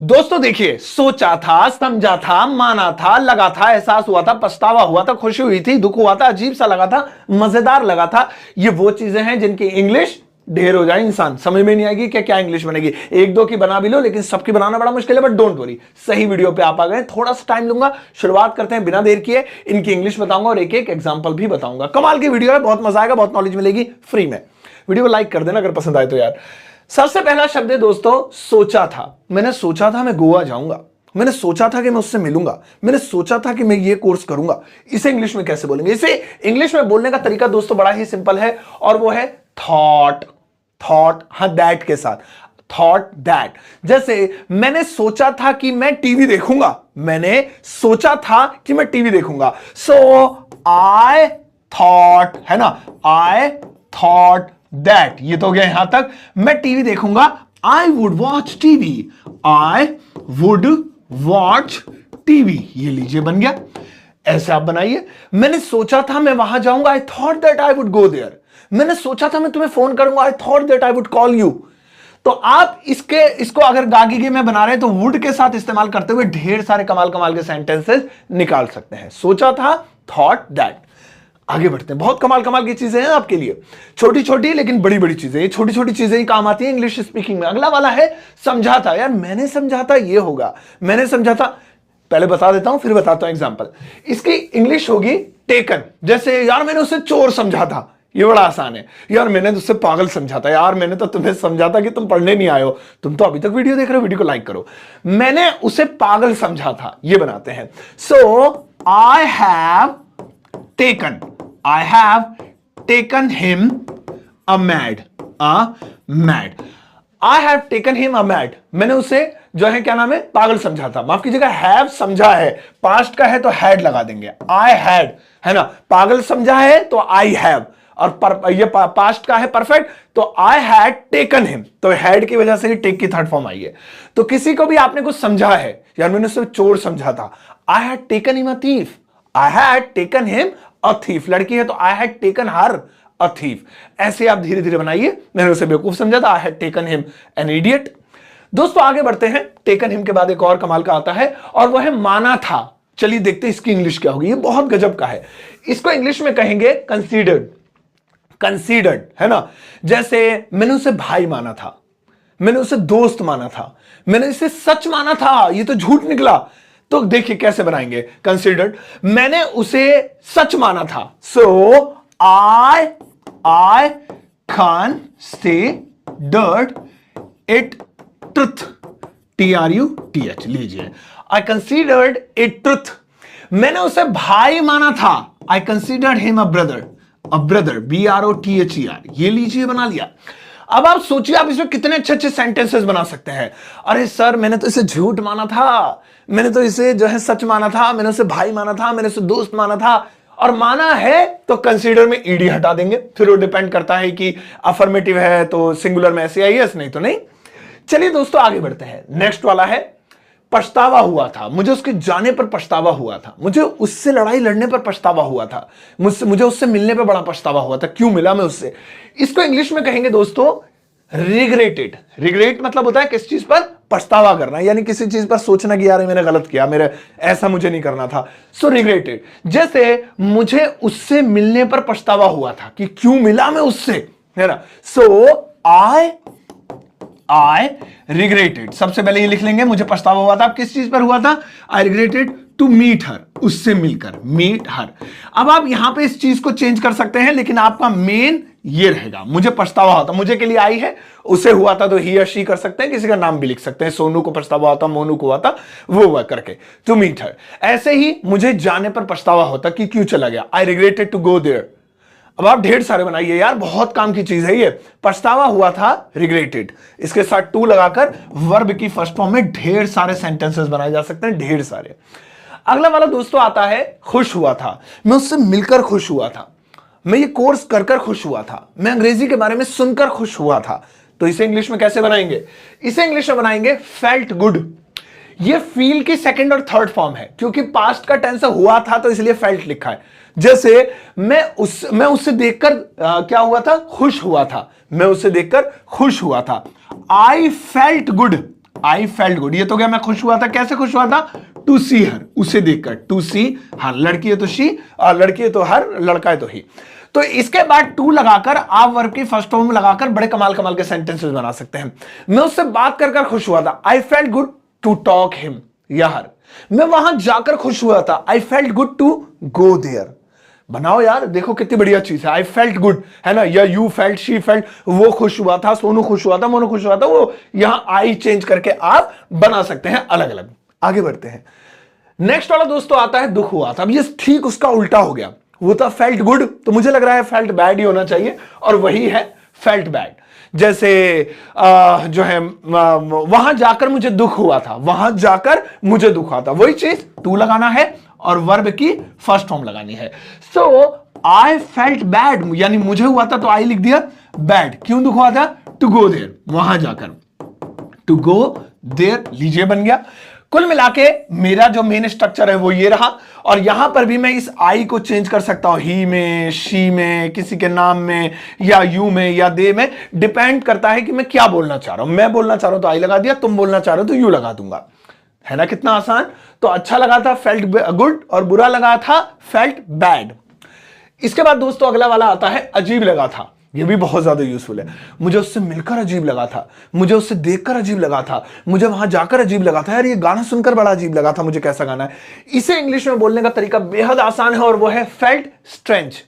दोस्तों देखिए, सोचा था, समझा था, माना था, लगा था, एहसास हुआ था, पछतावा हुआ था, खुशी हुई थी, दुख हुआ था, अजीब सा लगा था, मजेदार लगा था। ये वो चीजें हैं जिनकी इंग्लिश ढेर हो जाए इंसान समझ में नहीं आएगी कि क्या इंग्लिश बनेगी। एक दो की बना भी लो, लेकिन सबकी बनाना बड़ा मुश्किल है। बट डोंट वरी, सही वीडियो पे आप आ गए। थोड़ा सा टाइम लूंगा, शुरुआत करते हैं बिना देर किए। इनकी इंग्लिश बताऊंगा और एक एक एग्जाम्पल भी बताऊंगा। कमाल की वीडियो है, बहुत मजा आएगा, बहुत नॉलेज मिलेगी फ्री में। वीडियो को लाइक कर देना अगर पसंद आए तो यार। सबसे पहला शब्द है दोस्तों, सोचा था। मैंने सोचा था मैं गोवा जाऊंगा, मैंने सोचा था कि मैं उससे मिलूंगा, मैंने सोचा था कि मैं ये कोर्स करूंगा। इसे इंग्लिश में कैसे बोलेंगे? इसे इंग्लिश में बोलने का तरीका दोस्तों बड़ा ही सिंपल है, और वो है थॉट। थॉट, हाँ, दैट के साथ, थॉट दैट। जैसे मैंने सोचा था कि मैं टीवी देखूंगा, मैंने सोचा था कि मैं टीवी देखूंगा। सो आई थॉट, है ना, आई थॉट दैट। ये तो हो गया यहां तक। मैं टीवी देखूंगा, I would watch TV, I would watch TV. ये लीजिए बन गया। ऐसे आप बनाइए। मैंने सोचा था मैं वहां जाऊंगा, I thought that I would go there. मैंने सोचा था मैं तुम्हें फोन करूंगा, I thought that I would call you. तो आप इसको अगर गागी में बना रहे हैं तो वुड के साथ इस्तेमाल करते हुए ढेर सारे कमाल कमाल के सेंटेंसेस निकाल सकते हैं। सोचा था, थॉट दैट। आगे बढ़ते हैं। बहुत कमाल कमाल की चीजें हैं आपके लिए, छोटी छोटी लेकिन बड़ी बड़ी चीजें। ये छोटी छोटी चीजें ही काम आती हैं इंग्लिश स्पीकिंग में। अगला वाला है समझा था। यार मैंने समझा था ये होगा, मैंने समझा था। पहले बता देता हूं फिर बताता हूं एग्जांपल। इसकी इंग्लिश होगी टेकन। जैसे यार मैंने उसे चोर समझा था, ये बड़ा आसान है। यार मैंने तो उससे पागल समझा था, यार मैंने तो तुम्हें समझा था कि तुम पढ़ने नहीं आए हो, तुम तो अभी तक वीडियो देख रहे हो, वीडियो को लाइक करो। मैंने उसे पागल समझा था, ये बनाते हैं। So I have taken, I have taken him a mad, I have taken him a mad. मैंने उसे जो है क्या नाम है, पागल समझा था। माफ कीजिएगा, हैव समझा है, पास्ट का है तो हैड लगा देंगे। I had, है ना, पागल समझा है तो I have, और ये पास्ट का है परफेक्ट, तो I had taken him, तो हैड की वजह से ही टेक की थर्ड फॉर्म आई है। तो किसी को भी आपने कुछ समझा है, यार मैंने उसे चोर समझा था, I had taken him a thief, I had taken him a thief। लड़की है तो I had taken her a thief। ऐसे आप धीरे धीरे बनाइए। मैंने उसे बेवकूफ समझा था, I had taken him an idiot। दोस्तों आगे बढ़ते हैं। टेकन हिम के बाद एक और कमाल का आता है, और वो है माना था। चलिए देखते हैं इसकी इंग्लिश क्या होगी। ये बहुत गजब का है। इसको इंग्लिश में कहेंगे कंसीडर्ड। कंसीडर्ड, है ना। जैसे मैंने उसे भाई माना था, मैंने उसे दोस्त माना था, मैंने इसे सच माना था, ये तो झूठ निकला। तो देखिए कैसे बनाएंगे कंसीडर्ड। मैंने उसे सच माना था। So I considered it truth, TRUTH लीजिए। I considered it truth. मैंने उसे भाई माना था, I considered him a brother, BROTHER। ये लीजिए, बना लिया। अब आप सोचिए आप इसमें कितने अच्छे अच्छे सेंटेंसेस बना सकते हैं। अरे सर मैंने तो इसे झूठ माना था, मैंने तो इसे जो है सच माना था, मैंने उसे भाई माना था, मैंने उसे दोस्त माना था। और माना है तो कंसीडर में ईडी हटा देंगे, फिर वो डिपेंड करता है कि अफर्मेटिव है तो सिंगुलर में SAIS, नहीं तो नहीं। चलिए दोस्तों आगे बढ़ते हैं। नेक्स्ट वाला है पछतावा हुआ था। मुझे उसके जाने पर पछतावा हुआ था, मुझे उससे लड़ाई लड़ने पर पछतावा हुआ था, मुझे उससे मिलने पर बड़ा पछतावा हुआ था। क्यों मिला मैं उससे? इसको इंग्लिश में कहेंगे दोस्तों रिग्रेटेड। रिग्रेट मतलब होता है किस चीज पर पछतावा करना, यानी किसी चीज पर सोचना कि यार मैंने गलत किया, मेरे ऐसा मुझे नहीं करना था। सो रिग्रेटेड। जैसे मुझे उससे मिलने पर पछतावा हुआ था कि क्यों मिला मैं उससे, है ना। सो आई रिग्रेटेड। सबसे पहले ये लिख लेंगे, मुझे पछतावा हुआ था। अब किस चीज पर हुआ था? आई रिग्रेटेड टू मीट हर, उससे मिलकर, मीट हर। अब आप यहां पे इस चीज को चेंज कर सकते हैं, लेकिन आपका मेन ये रहेगा, मुझे पछतावा होता। मुझे के लिए आई है, उसे हुआ था तो ही या शी कर सकते हैं, किसी का नाम भी लिख सकते हैं। सोनू को पछतावा होता, मोनू को हुआ था, वो हुआ करके टू मीट हर। ऐसे ही मुझे जाने पर पछतावा होता कि क्यों चला गया, आई रिग्रेटेड टू गो देयर। अब आप ढेर सारे बनाइए यार, बहुत काम की चीज है ये। पछतावा हुआ था, रिग्रेटेड, इसके साथ टू लगाकर वर्ब की फर्स्ट फॉर्म में ढेर सारे सेंटेंसेस बनाए जा सकते हैं, ढेर सारे। अगला वाला दोस्तों आता है खुश हुआ था। मैं उससे मिलकर खुश हुआ था, मैं ये कोर्स कर कर खुश हुआ था, मैं अंग्रेजी के बारे में सुनकर खुश हुआ था। तो इसे इंग्लिश में कैसे बनाएंगे? इसे इंग्लिश में बनाएंगे फेल्ट गुड। ये फील की सेकंड और थर्ड फॉर्म है, क्योंकि पास्ट का टेंस हुआ था तो इसलिए फेल्ट लिखा है। जैसे मैं उससे देखकर क्या हुआ था, खुश हुआ था। मैं उससे देखकर खुश हुआ था। I felt good, I felt good, ये तो क्या मैं खुश हुआ था, कैसे खुश हुआ था, टू सी हर, उसे देखकर, टू सी हर, लड़की है तो शी, और लड़की है तो हर, लड़का है तो ही। तो इसके बाद टू लगाकर आप वर्ब की फर्स्ट फॉर्म लगाकर बड़े कमाल कमाल के सेंटेंसेस बना सकते हैं। मैं उससे बात कर खुश हुआ था, I felt good to talk him या हर। मैं वहां जाकर खुश हुआ था, I felt good to go there. बनाओ यार, देखो कितनी बढ़िया चीज है, आई फेल्ट गुड, है ना, या यू फेल्ट, शी फेल्ट, वो खुश हुआ था, सोनू खुश हुआ था, मोनू खुश हुआ था, वो यहां आई चेंज करके आप बना सकते हैं अलग अलग। आगे बढ़ते हैं। नेक्स्ट वाला दोस्तों आता है दुख हुआ था। अब ये ठीक उसका उल्टा हो गया, वो था फेल्ट गुड, तो मुझे लग रहा है फेल्ट बैड ही होना चाहिए, और वही है फेल्ट बैड। जैसे जो है वहां जाकर मुझे दुख हुआ था, वहां जाकर मुझे दुख हुआ था, वही चीज टू लगाना है और वर्ब की फर्स्ट फॉर्म लगानी है। सो आई फेल्ट बैड, यानी मुझे हुआ था तो आई लिख दिया बैड। क्यों दुख हुआ था, टू गो देयर, वहां जाकर, टू गो देयर, लीजिए बन गया। कुल मिलाके मेरा जो मेन स्ट्रक्चर है वो ये रहा, और यहां पर भी मैं इस आई को चेंज कर सकता हूं, ही में, शी में, किसी के नाम में, या यू में, या दे में, डिपेंड करता है कि मैं क्या बोलना चाह रहा हूं। मैं बोलना चाह रहा हूं तो आई लगा दिया, तुम बोलना चाह रहे हो तो यू लगा दूंगा, है ना, कितना आसान। तो अच्छा लगा था फेल्ट गुड, और बुरा लगा था फेल्ट बैड। इसके बाद दोस्तों अगला वाला आता है अजीब लगा था। ये भी बहुत ज्यादा यूजफुल है। मुझे उससे मिलकर अजीब लगा था, मुझे उससे देखकर अजीब लगा था, मुझे वहां जाकर अजीब लगा था, यार ये गाना सुनकर बड़ा अजीब लगा था, मुझे कैसा गाना है। इसे इंग्लिश में बोलने का तरीका बेहद आसान है, और वो है फेल्ट स्ट्रेंज।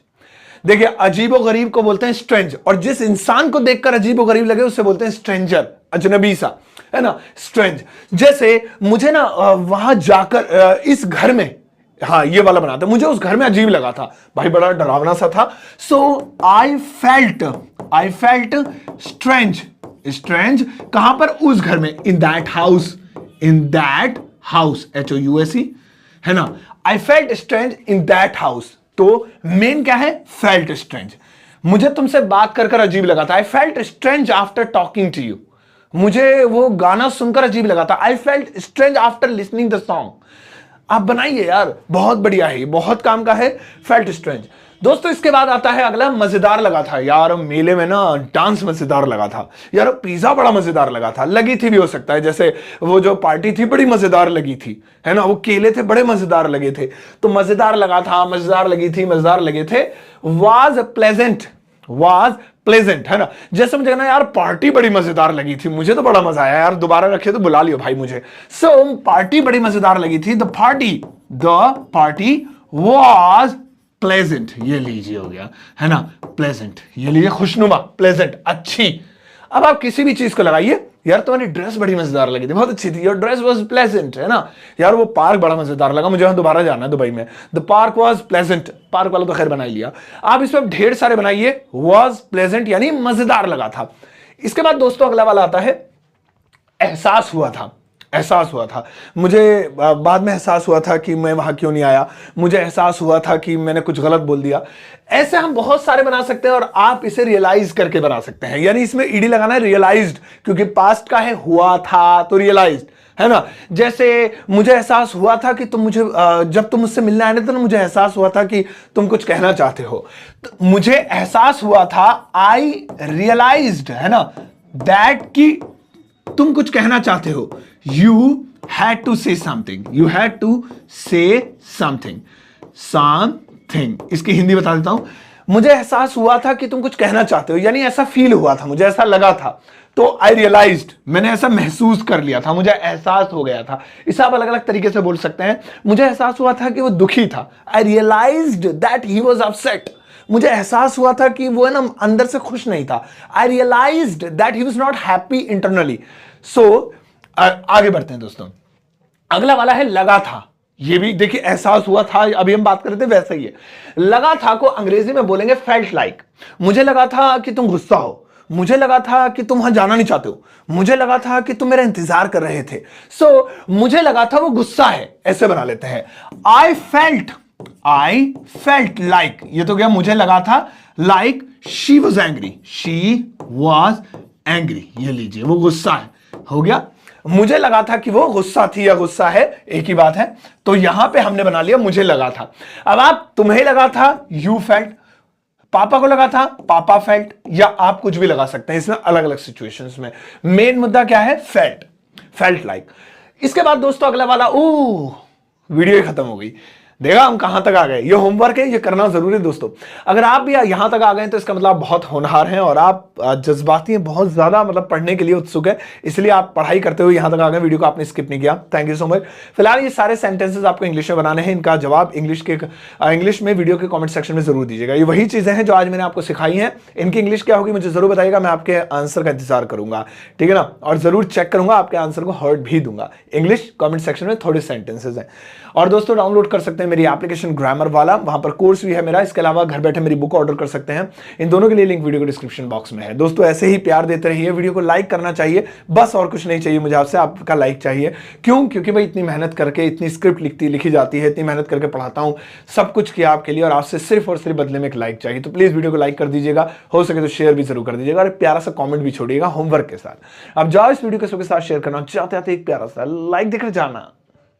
देखिए अजीबो गरीब को बोलते हैं स्ट्रेंज, और जिस इंसान को देखकर अजीबो गरीब लगे उसे बोलते हैं स्ट्रेंजर, अजनबी सा, है ना, स्ट्रेंज। जैसे मुझे ना वहां जाकर इस घर में, हाँ ये वाला बनाते, मुझे उस घर में अजीब लगा था, भाई बड़ा डरावना सा था। सो आई फेल्ट स्ट्रेंज, स्ट्रेंज कहां पर, उस घर में, in that house, in that house, HOUSE, है ना, आई felt strange in that house. तो मेन क्या है, फेल्ट स्ट्रेंज। मुझे तुमसे बात कर अजीब लगा था, I felt strange after talking to you. मुझे वो गाना सुनकर अजीब लगा था, I felt strange after listening the song. आप बनाइए यार, बहुत बढ़िया है, बहुत काम का है, फेल्ट स्ट्रेंज। दोस्तों इसके बाद आता है अगला मजेदार लगा था। यार मेले में ना डांस मजेदार लगा था, यार पिज्जा बड़ा मजेदार लगा था, लगी थी भी हो सकता है, जैसे वो जो पार्टी थी बड़ी मजेदार लगी थी, है ना, वो केले थे बड़े मजेदार लगे थे, तो मजेदार लगा था, मजेदार लगी थी, मजेदार लगे थे। वाज प्लेजेंट, है ना, जैसे मुझे ना यार पार्टी बड़ी मजेदार लगी थी, मुझे तो बड़ा मजा आया यार, दोबारा रखे तो बुला लियो भाई मुझे। सो पार्टी बड़ी मजेदार लगी थी, द पार्टी वाज प्लेजेंट, ये लीजिए हो गया, है ना, प्लेजेंट, ये लीजिए खुशनुमा, प्लेजेंट, अच्छी। अब आप किसी भी चीज को लगाइए, यार तुम्हारी ड्रेस बड़ी मजेदार लगी थी, बहुत अच्छी थी, योर ड्रेस वाज प्लेजेंट, है ना, यार वो पार्क बड़ा मजेदार लगा, मुझे दोबारा जाना है दुबई में, the park was pleasant, park वाला तो खैर बना ही लिया। आप इसमें ढेर सारे बनाइए, वाज प्लेजेंट यानी मजेदार लगा था। इसके बाद दोस्तों अगला वाला आता है एहसास हुआ था। एहसास हुआ था, मुझे बाद में एहसास हुआ था कि मैं वहां क्यों नहीं आया, मुझे एहसास हुआ था कि मैंने कुछ गलत बोल दिया। ऐसे हम बहुत सारे बना सकते हैं, और आप इसे रियलाइज करके बना सकते हैं, यानी इसमें ईडी लगाना है, रियलाइज्ड, क्योंकि पास्ट का है, हुआ था तो रियलाइज्ड, है ना। जैसे मुझे एहसास हुआ था कि तुम मुझे जब तुम मुझसे मिलने आए थे ना, मुझे एहसास हुआ था कि तुम कुछ कहना चाहते हो, तो मुझे एहसास हुआ था, आई रियलाइज्ड, है ना, दैट कि तुम कुछ कहना चाहते हो, you had to say something, you had to say something। इसकी हिंदी बता देता हूं, मुझे एहसास हुआ था कि तुम कुछ कहना चाहते हो, यानी ऐसा फील हुआ था, मुझे ऐसा लगा था, तो आई रियलाइज्ड, मैंने ऐसा महसूस कर लिया था, मुझे एहसास हो गया था। इसे आप अलग अलग तरीके से बोल सकते हैं। मुझे एहसास हुआ था कि वो दुखी था, I realised that he was upset. मुझे एहसास हुआ था कि वो है ना अंदर से खुश नहीं था, I realised that he was not happy internally. So आगे बढ़ते हैं दोस्तों, अगला वाला है लगा था। ये भी देखिए एहसास हुआ था, अभी हम बात कर रहे थे वैसा ही है। लगा था को अंग्रेजी में बोलेंगे फेल्ट लाइक। मुझे लगा था कि तुम गुस्सा हो, मुझे लगा था कि तुम वहां जाना नहीं चाहते हो, मुझे लगा था कि तुम मेरा इंतजार कर रहे थे। सो मुझे लगा था वो गुस्सा है, ऐसे बना लेते हैं। आई फेल्ट लाइक, ये तो क्या, मुझे लगा था लाइक शी वॉज एंग्री, ये लीजिए वो गुस्सा है, हो गया। मुझे लगा था कि वो गुस्सा थी या गुस्सा है, एक ही बात है, तो यहां पे हमने बना लिया मुझे लगा था। अब आप, तुम्हें लगा था, यू फेल्ट, पापा को लगा था, पापा फेल्ट, या आप कुछ भी लगा सकते हैं इसमें अलग अलग सिचुएशंस में। मेन मुद्दा क्या है, फेल्ट। Felt like. इसके बाद दोस्तों अगला वाला, ओ वीडियो ही खत्म हो गई। देखा हम कहां तक आ गए। ये होमवर्क है, ये करना जरूरी है दोस्तों। अगर आप भी यहां तक आ गए तो इसका मतलब आप बहुत होनहार हैं और आप जज्बाती हैं, बहुत ज्यादा मतलब पढ़ने के लिए उत्सुक है, इसलिए आप पढ़ाई करते हुए यहां तक आ गए। वीडियो को आपने स्किप नहीं किया, थैंक यू सो मच। फिलहाल ये सारे सेंटेंसेस आपको इंग्लिश में बनाने हैं, इनका जवाब इंग्लिश में वीडियो के कॉमेंट सेक्शन में जरूर दीजिएगा। ये वही चीजें हैं जो आज मैंने आपको सिखाई हैं। इनकी इंग्लिश क्या होगी मुझे जरूर बताइएगा, मैं आपके आंसर का इंतजार करूंगा, ठीक है ना। और जरूर चेक करूंगा, आपके आंसर को हर्ट भी दूंगा। इंग्लिश कमेंट सेक्शन में थोड़े सेंटेंसेस हैं। और दोस्तों डाउनलोड कर सकते हैं मेरी एप्लीकेशन ग्रामर वाला, वहां पर कोर्स भी है मेरा। इसके अलावा घर बैठे मेरी बुक ऑर्डर कर सकते हैं। इन दोनों के लिए लिंक वीडियो के डिस्क्रिप्शन बॉक्स में है। दोस्तों ऐसे ही प्यार देते रहिए, वीडियो को लाइक करना चाहिए, बस और कुछ नहीं चाहिए मुझे आपसे, आपका लाइक चाहिए। क्यों? क्योंकि भाई इतनी मेहनत करके, इतनी स्क्रिप्ट लिखी जाती है, इतनी मेहनत करके पढ़ाता हूं, सब कुछ किया आपके लिए, और आपसे सिर्फ और सिर्फ बदले में एक लाइक चाहिए। तो प्लीज वीडियो को लाइक कर दीजिएगा, हो सके तो शेयर भी जरूर कर दीजिएगा, और प्यारा सा कॉमेंट भी छोड़िएगा होमवर्क के साथ। अब जाओ इस वीडियो के सबके साथ शेयर करना चाहते हैं, एक प्यारा सा लाइक देकर जाना।